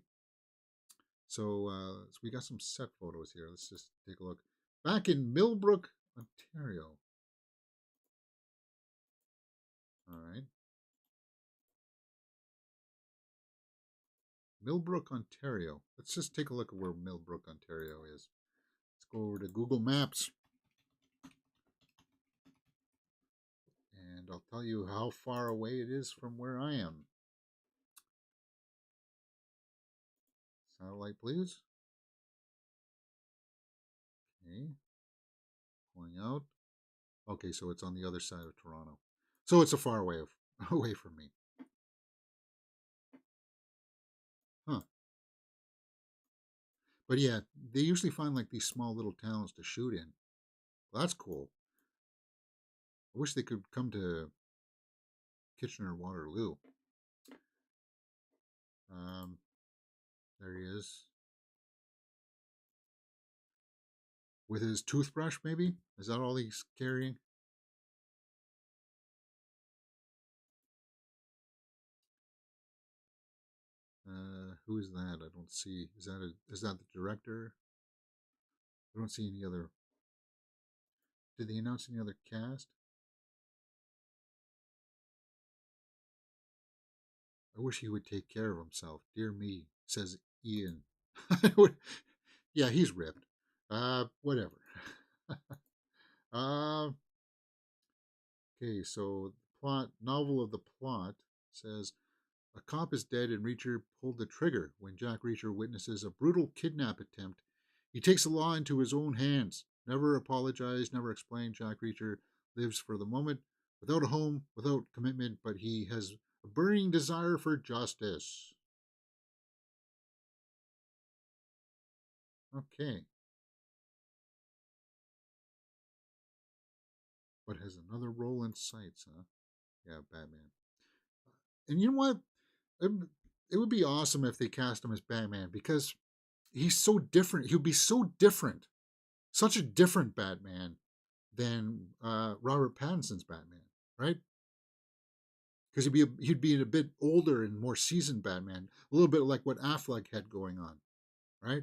So we got some set photos here. Let's just take a look. Back in Millbrook, Ontario. All right. Millbrook, Ontario. Let's just take a look at where Millbrook, Ontario is. Let's go over to Google Maps. And I'll tell you how far away it is from where I am. Satellite, please. Okay. Going out. Okay, so it's on the other side of Toronto. So it's a far way away from me. Huh. But yeah, they usually find like these small little towns to shoot in. Well, that's cool. I wish they could come to Kitchener Waterloo. Um, there he is. With his toothbrush, maybe? Is that all he's carrying? Who is that? I don't see. Is that the director? I don't see any other. Did they announce any other cast? I wish he would take care of himself. Dear me, says Ian. Yeah, he's ripped. Whatever. uh, okay, so the plot, novel of the plot says a cop is dead and Reacher pulled the trigger when Jack Reacher witnesses a brutal kidnap attempt. He takes the law into his own hands. Never apologized, never explained. Jack Reacher lives for the moment, without a home, without commitment, but he has a burning desire for justice. Okay. But has another role in sights, huh? Yeah, Batman. And you know what? It, it would be awesome if they cast him as Batman because he's so different. He would be so different, such a different Batman than Robert Pattinson's Batman, right? Because he'd be a bit older and more seasoned Batman, a little bit like what Affleck had going on, right?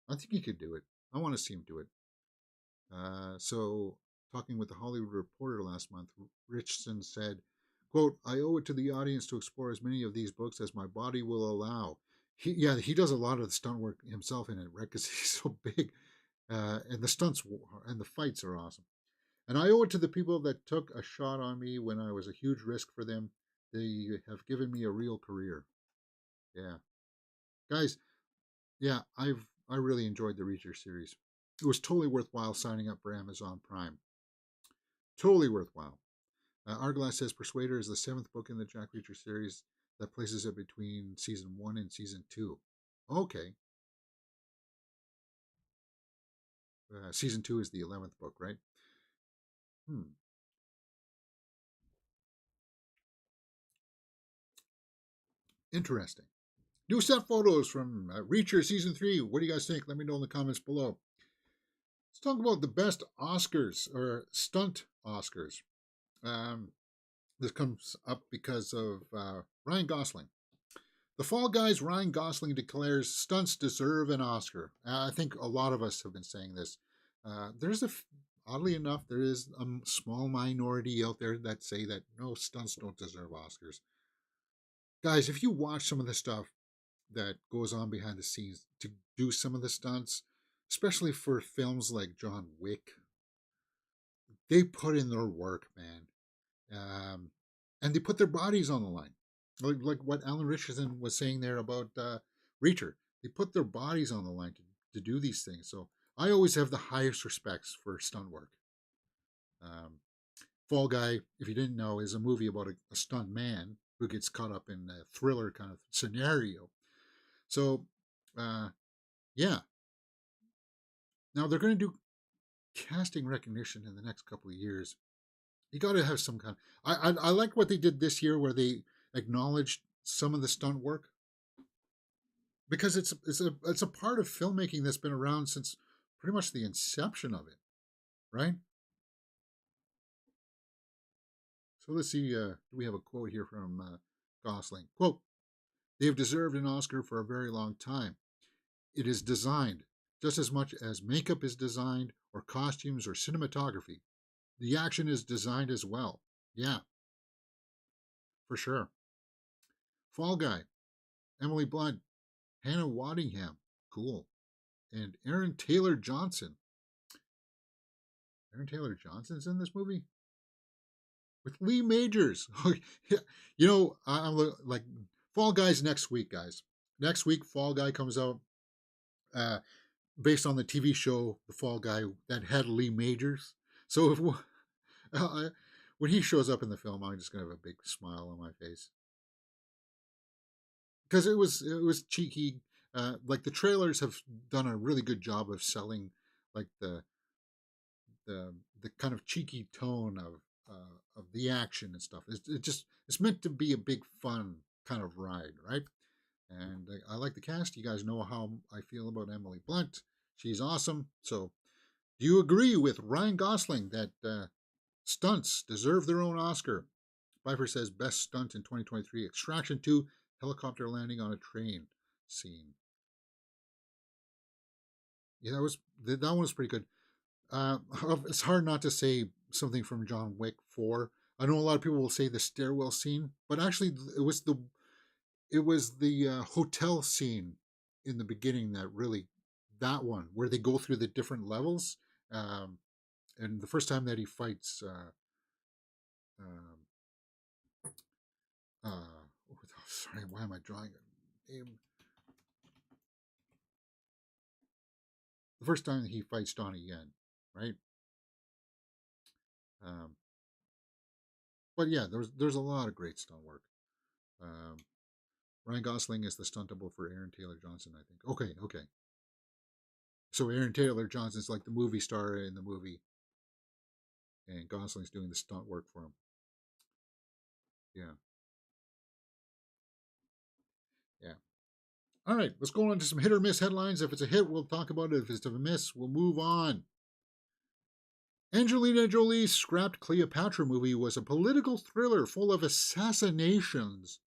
I think he could do it. I want to see him do it. So, talking with the Hollywood Reporter last month, Richardson said, "quote I owe it to the audience to explore as many of these books as my body will allow." He does a lot of the stunt work himself in it, right? Because he's so big, and the stunts and the fights are awesome. And I owe it to the people that took a shot on me when I was a huge risk for them. They have given me a real career. Yeah, guys. Yeah, I really enjoyed the Reacher series. It was totally worthwhile signing up for Amazon Prime. Totally worthwhile. Arglass says Persuader is the seventh book in the Jack Reacher series that places it between season 1 and season 2. Okay. Season 2 is the 11th book, right? Hmm. Interesting. New set photos from Reacher season 3. What do you guys think? Let me know in the comments below. Let's talk about the best Oscars or stunt Oscars. Um, this comes up because of Ryan Gosling. The Fall Guys Ryan Gosling declares stunts deserve an Oscar. I think a lot of us have been saying this. Oddly enough, there is a small minority out there that say that no, stunts don't deserve Oscars. Guys, if you watch some of the stuff that goes on behind the scenes to do some of the stunts, especially for films like John Wick, they put in their work, man. And they put their bodies on the line. Like what Alan Richardson was saying there about Reacher. They put their bodies on the line to do these things. So I always have the highest respects for stunt work. Um, Fall Guy, if you didn't know, is a movie about a stunt man who gets caught up in a thriller kind of scenario. So, uh, yeah. Now they're going to do casting recognition in the next couple of years. You got to have some kind. I like what they did this year, where they acknowledged some of the stunt work, because it's a part of filmmaking that's been around since pretty much the inception of it, right? So let's see. Do we have a quote here from Gosling? Quote: "They have deserved an Oscar for a very long time. It is designed just as much as makeup is designed, or costumes, or cinematography. The action is designed as well." Yeah, for sure. Fall Guy, Emily Blunt, Hannah Waddingham, cool, and Aaron Taylor Johnson. Aaron Taylor Johnson's in this movie with Lee Majors. I'm like, Fall Guy's next week, guys. Next week, Fall Guy comes out, uh, based on the TV show The Fall Guy that had Lee Majors. So if when he shows up in the film, I'm just gonna have a big smile on my face, because it was cheeky. Like the trailers have done a really good job of selling like the kind of cheeky tone of the action and stuff. It's meant to be a big fun kind of ride, right? And I like the cast. You guys know how I feel about Emily Blunt. She's awesome. So, do you agree with Ryan Gosling that stunts deserve their own Oscar? Pfeiffer says best stunt in 2023: Extraction 2, helicopter landing on a train scene. Yeah, that one was pretty good. Uh, it's hard not to say something from John Wick 4. I know a lot of people will say the stairwell scene, but actually it was the hotel scene in the beginning that really, that one where they go through the different levels, um, and the first time that he fights um, sorry, why am I drawing a name? The first time he fights Donnie Yen, right? Um, but yeah, there's a lot of great stunt work. Um, Ryan Gosling is the stunt double for Aaron Taylor Johnson, I think. Okay. So Aaron Taylor Johnson's like the movie star in the movie, and Gosling's doing the stunt work for him. Yeah, yeah. All right, let's go on to some hit or miss headlines. If it's a hit, we'll talk about it. If it's a miss, we'll move on. Angelina Jolie's scrapped Cleopatra movie was a political thriller full of assassinations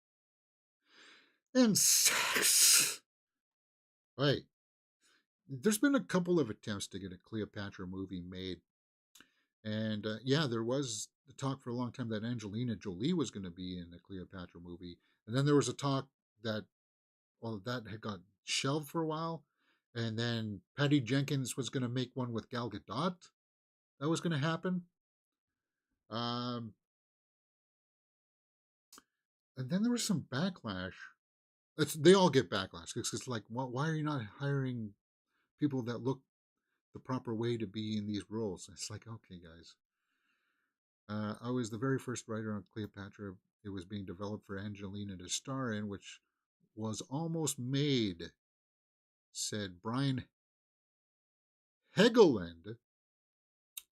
and sex. Right. There's been a couple of attempts to get a Cleopatra movie made. And yeah, there was the talk for a long time that Angelina Jolie was going to be in the Cleopatra movie. And then there was a talk that, well, that had got shelved for a while. And then Patty Jenkins was going to make one with Gal Gadot. That was going to happen. Um, and then there was some backlash. They all get backlash. It's like, why are you not hiring people that look the proper way to be in these roles? It's like, okay, guys. I was the very first writer on Cleopatra. It was being developed for Angelina to star in, which was almost made, said Brian Hegeland.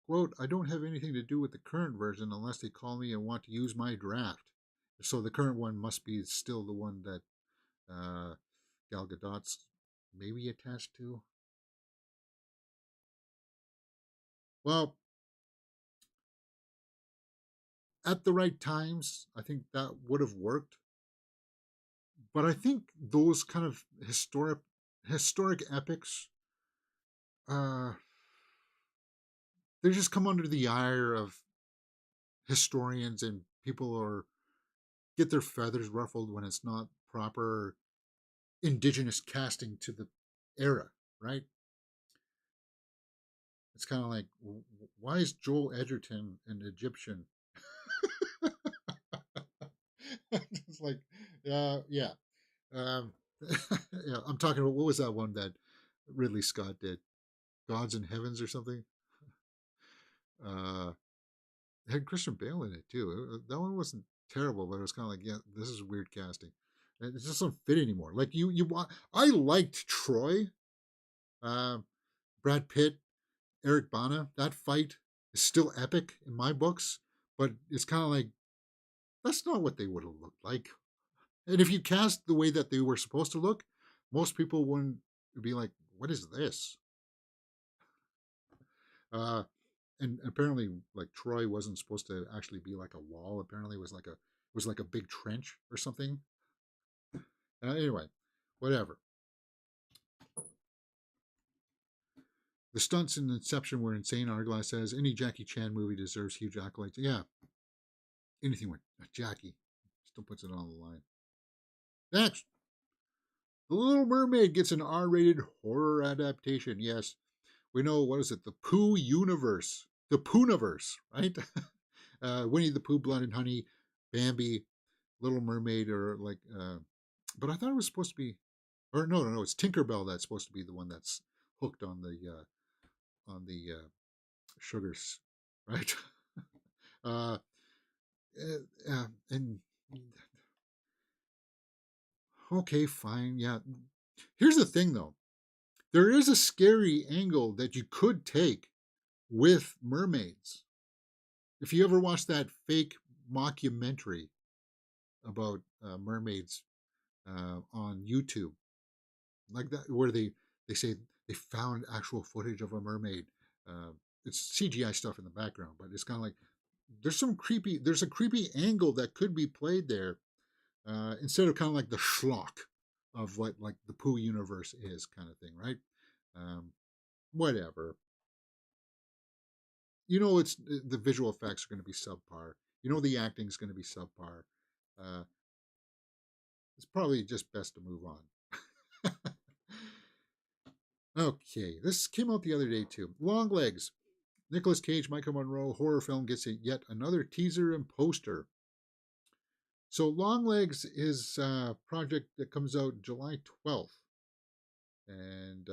Quote, I don't have anything to do with the current version unless they call me and want to use my draft. So the current one must be still the one that Gal Gadot's maybe attached to. Well, at the right times, I think that would have worked. But I think those kind of historic epics, uh, they just come under the ire of historians, and people are get their feathers ruffled when it's not proper indigenous casting to the era, right? It's kind of like, why is Joel Edgerton an Egyptian? It's like, Yeah. Um, yeah, I'm talking about what was that one that Ridley Scott did? Gods in Heavens or something? Uh, it had Christian Bale in it too. That one wasn't terrible, but it was kind of like, yeah, this is weird casting. And it just doesn't fit anymore. Like you want. I liked Troy, uh, Brad Pitt, Eric Bana. That fight is still epic in my books, but it's kind of like that's not what they would have looked like. And if you cast the way that they were supposed to look, most people wouldn't be like, "What is this?" Uh, and apparently, like Troy wasn't supposed to actually be like a wall. Apparently, it was like a big trench or something. Anyway, whatever. The stunts in Inception were insane. Arglass says any Jackie Chan movie deserves huge accolades. Yeah, anything with Jackie still puts it on the line. Next, The Little Mermaid gets an R-rated horror adaptation. Yes, we know, what is it? The Pooh universe, the Poohniverse, right? Winnie the Pooh, Blood and Honey, Bambi, Little Mermaid, or like. But I thought it was supposed to be, or no, it's Tinkerbell that's supposed to be the one that's hooked on the sugars, right? uh, and okay, fine, yeah. Here's the thing, though. There is a scary angle that you could take with mermaids. If you ever watched that fake mockumentary about mermaids on YouTube, like that, where they say they found actual footage of a mermaid. Uh, it's CGI stuff in the background, but it's kind of like there's a creepy angle that could be played there instead of kind of like the schlock of what like the Pooh universe is, kind of thing, right? Um, Whatever. It's the visual effects are going to be subpar. The acting is going to be subpar. Uh, it's probably just best to move on. Okay, this came out the other day too. Long Legs. Nicolas Cage, Michael Monroe horror film gets yet another teaser and poster. So Long Legs is a project that comes out July 12th. And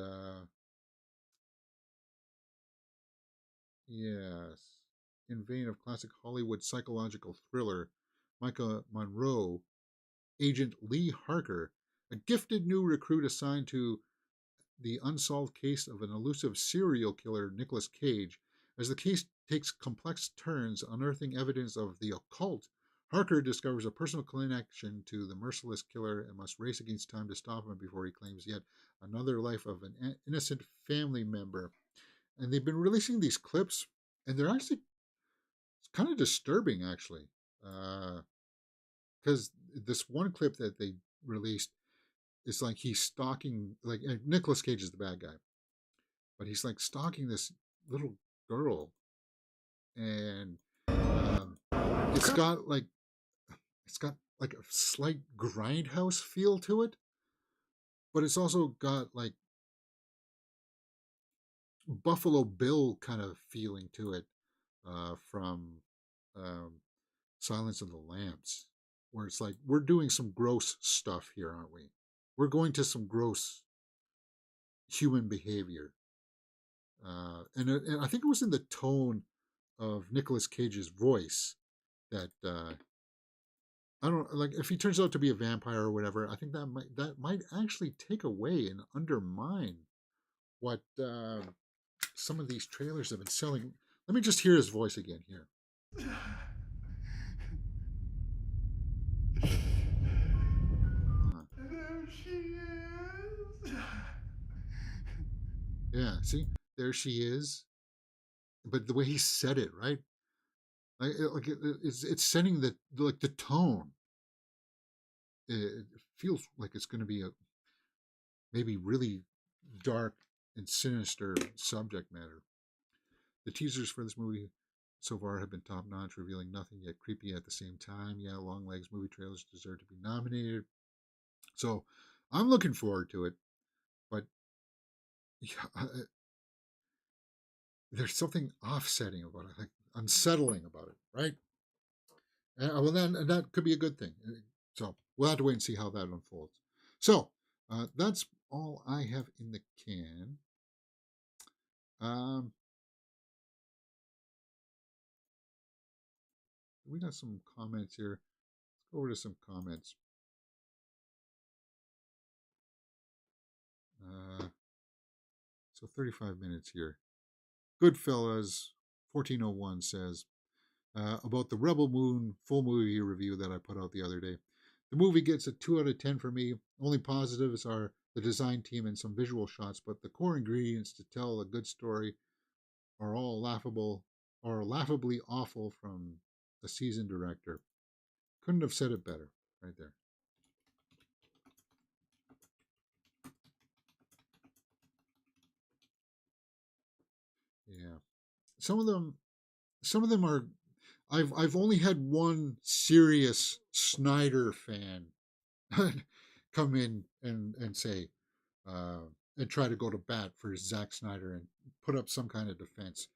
yes, in vein of classic Hollywood psychological thriller, Michael Monroe, Agent Lee Harker, a gifted new recruit assigned to the unsolved case of an elusive serial killer, Nicolas Cage. As the case takes complex turns, unearthing evidence of the occult, Harker discovers a personal connection to the merciless killer and must race against time to stop him before he claims yet another life of an innocent family member. And they've been releasing these clips, and they're actually kind of disturbing, actually. Because this one clip that they released is like he's stalking, like Nicolas Cage is the bad guy, but he's like stalking this little girl, and um, it's got like it's got like a slight grindhouse feel to it, but it's also got like Buffalo Bill kind of feeling to it from um, Silence of the Lambs, where it's like we're doing some gross stuff here, aren't we? We're going to some gross human behavior, and I think it was in the tone of Nicolas Cage's voice that I don't like. If he turns out to be a vampire or whatever, I think that might actually take away and undermine what some of these trailers have been selling. Let me just hear his voice again here. There she is. Yeah, see, there she is. But the way he said it, right? It's setting the tone. It feels like it's going to be a maybe really dark and sinister subject matter. The teasers for this movie so far have been top notch, revealing nothing yet creepy at the same time. Yeah, Long Legs movie trailers deserve to be nominated. So I'm looking forward to it, but yeah, there's something offsetting about it, like unsettling about it, right? Well, then that could be a good thing. So we'll have to wait and see how that unfolds. So that's all I have in the can. We got some comments here. Let's go over to some comments. So 35 minutes here. Goodfellas 1401 says about the Rebel Moon full movie review that I put out the other day. The movie gets a 2 out of 10 for me. Only positives are the design team and some visual shots, but the core ingredients to tell a good story are all laughable or laughably awful from a seasoned director. Couldn't have said it better right there. Yeah. Some of them are I've only had one serious Snyder fan come in and say and try to go to bat for Zack Snyder and put up some kind of defense.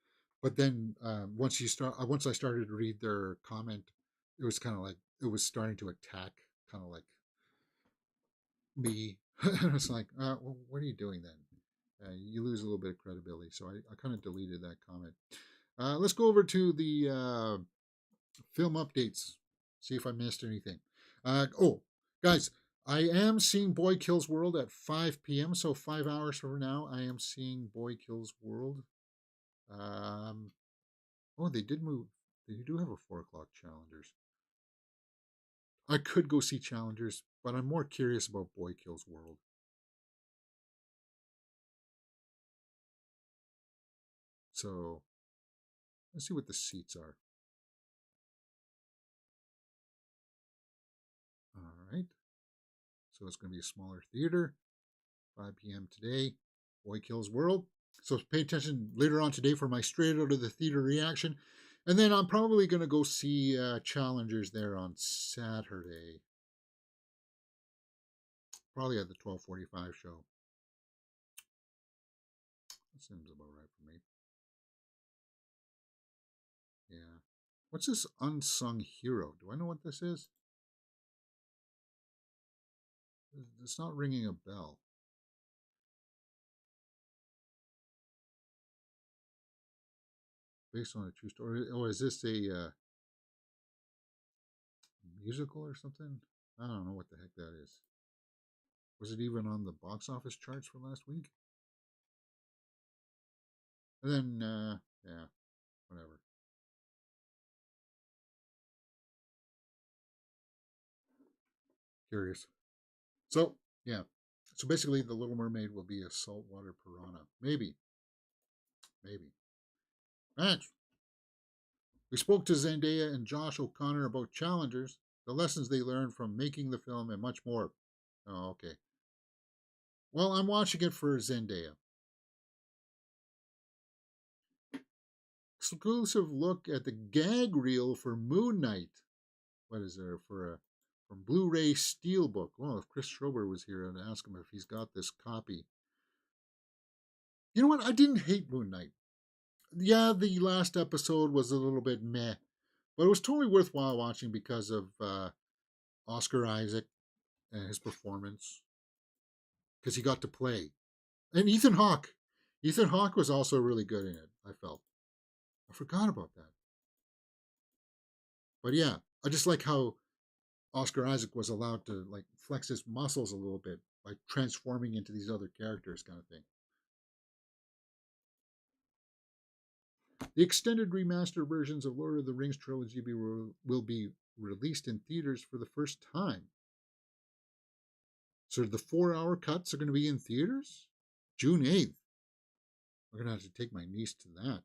But then once I started to read their comment, it was kind of like it was starting to attack, kind of like me. And it's like, well, what are you doing then? You lose a little bit of credibility. So I kind of deleted that comment. Let's go over to the film updates. See if I missed anything. Guys, I am seeing Boy Kills World at 5 p.m. So 5 hours from now, I am seeing Boy Kills World. They did move. They do have a 4 o'clock Challengers. I could go see Challengers, but I'm more curious about Boy Kills World. So let's see what the seats are. All right. So it's going to be a smaller theater. 5 p.m. today. Boy Kills World. So pay attention later on today for my straight out of the theater reaction. And then I'm probably going to go see Challengers there on Saturday. Probably at the 12:45 show. That seems about right for me. Yeah. What's this unsung hero? Do I know what this is? It's not ringing a bell. Based on a true story. Oh, is this a musical or something? I don't know what the heck that is. Was it even on the box office charts for last week? And then, yeah, whatever. Curious. So, yeah. So basically, The Little Mermaid will be a saltwater piranha. Maybe. Maybe. Max, we spoke to Zendaya and Josh O'Connor about Challengers, the lessons they learned from making the film, and much more. Oh, okay. Well, I'm watching it for Zendaya. Exclusive look at the gag reel for Moon Knight. What is there for a from Blu-ray Steelbook? Well, if Chris Schrober was here, I'd ask him if he's got this copy. You know what? I didn't hate Moon Knight. Yeah, the last episode was a little bit meh, but it was totally worthwhile watching because of Oscar Isaac and his performance. Because he got to play, and Ethan Hawke. Ethan Hawke was also really good in it. I felt. I forgot about that. But yeah, I just like how Oscar Isaac was allowed to like flex his muscles a little bit by transforming into these other characters, kind of thing. The extended remaster versions of Lord of the Rings trilogy will be released in theaters for the first time. So the 4-hour cuts are going to be in theaters June 8th. I'm going to have to take my niece to that.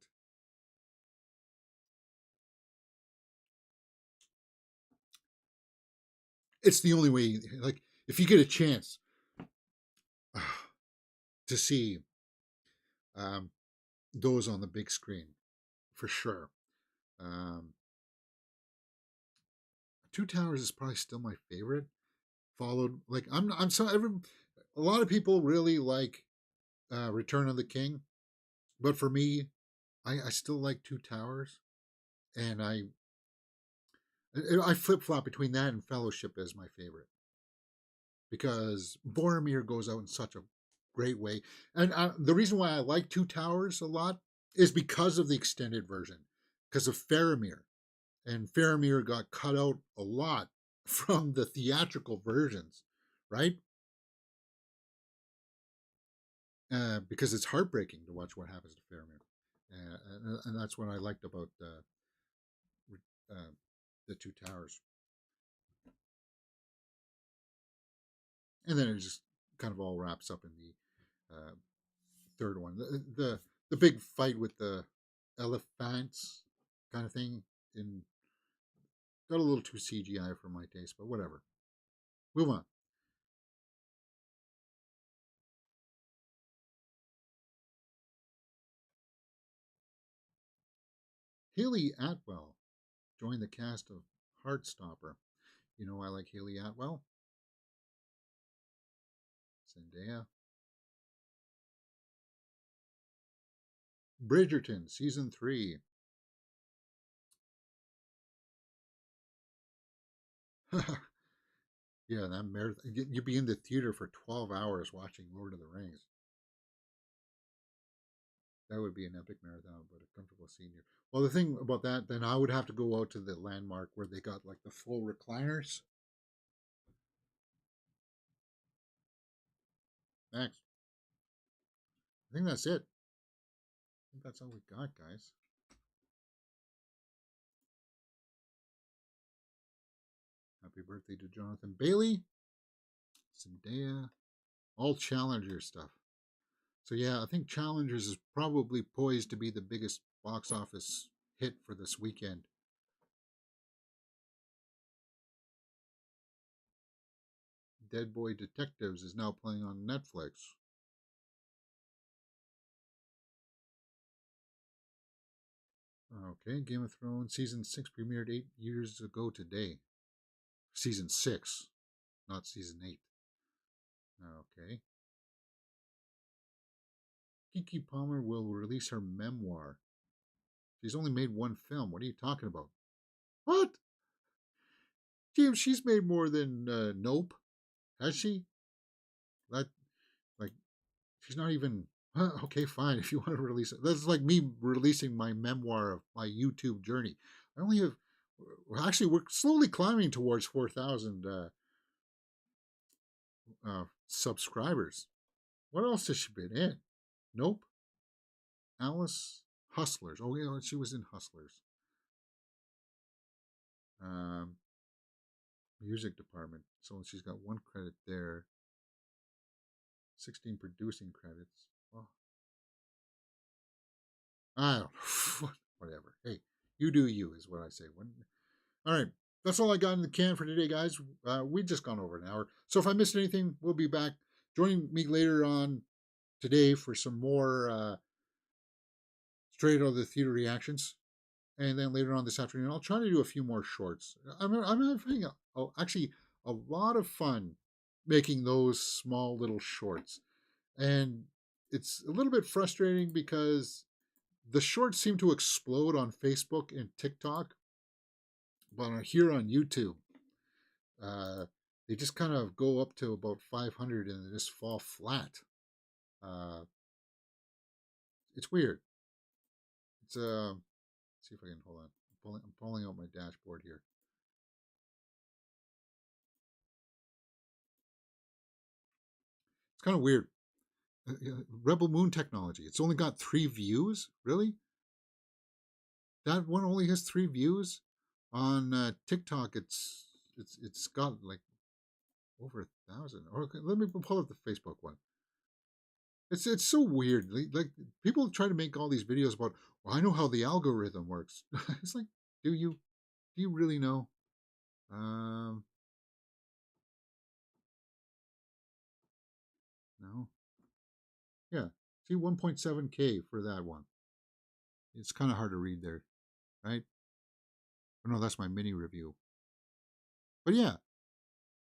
It's the only way, like, if you get a chance to see those on the big screen, for sure. Two Towers is probably still my favorite. Followed, like, a lot of people really like Return of the King, but for me, I still like Two Towers, and I flip flop between that and Fellowship as my favorite. because Boromir goes out in such a great way. And the reason why I like Two Towers a lot is because of the extended version, because of Faramir. And Faramir got cut out a lot from the theatrical versions, right? Because it's heartbreaking to watch what happens to Faramir. And that's what I liked about uh, the Two Towers. And then it just kind of all wraps up in the third one. The big fight with the elephants kind of thing in got a little too CGI for my taste, but whatever. Move on. Haley Atwell joined the cast of Heartstopper. You know I like Haley Atwell. Zendaya. Bridgerton season 3. Yeah, that marathon. You'd be in the theater for 12 hours watching Lord of the Rings. That would be an epic marathon, but a comfortable senior. Well, the thing about that, then I would have to go out to the landmark where they got like the full recliners. Next. I think that's it. I think that's all we got, guys. Happy birthday to Jonathan Bailey. Zendaya. All Challenger stuff. So yeah, I think Challengers is probably poised to be the biggest box office hit for this weekend. Dead Boy Detectives is now playing on Netflix. Okay, Game of Thrones season 6 premiered 8 years ago today. Season 6, not season 8. Okay. Kiki Palmer will release her memoir. She's only made one film. What are you talking about? What? James, she's made more than Nope. Has she? That, like, she's not even. Okay, fine. If you want to release it, that's like me releasing my memoir of my YouTube journey. I only have. Actually, we're slowly climbing towards 4,000 subscribers. What else has she been in? Nope. Alice Hustlers. Oh yeah, she was in Hustlers. Um, music department. So she's got one credit there. 16 producing credits. Oh, I don't know. Whatever. Hey, you do you is what I say. All right. That's all I got in the can for today, guys. We just gone over an hour. So if I missed anything, we'll be back. Join me later on today for some more straight out of the theater reactions. And then later on this afternoon, I'll try to do a few more shorts. I'm having actually a lot of fun making those small little shorts. And it's a little bit frustrating because the shorts seem to explode on Facebook and TikTok, but here on YouTube, uh, they just kind of go up to about 500 and they just fall flat. Uh, it's weird. It's let's see if I can hold on. I'm pulling out my dashboard here. It's kind of weird. Rebel Moon technology. It's only got 3 views. Really? That one only has 3 views. On TikTok, it's got like over 1,000. Okay, let me pull up the Facebook one. It's so weird. Like people try to make all these videos about. Well, I know how the algorithm works. It's like, do you? Do you really know? Um, no. Yeah. See, 1.7K for that one. It's kind of hard to read there, right? Oh, no, that's my mini review. But yeah.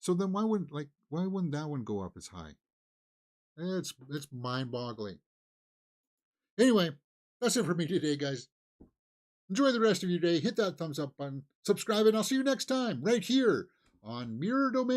So then why wouldn't that one go up as high? It's mind boggling. Anyway, that's it for me today, guys. Enjoy the rest of your day. Hit that thumbs up button, subscribe, and I'll see you next time right here on Mirror Domain.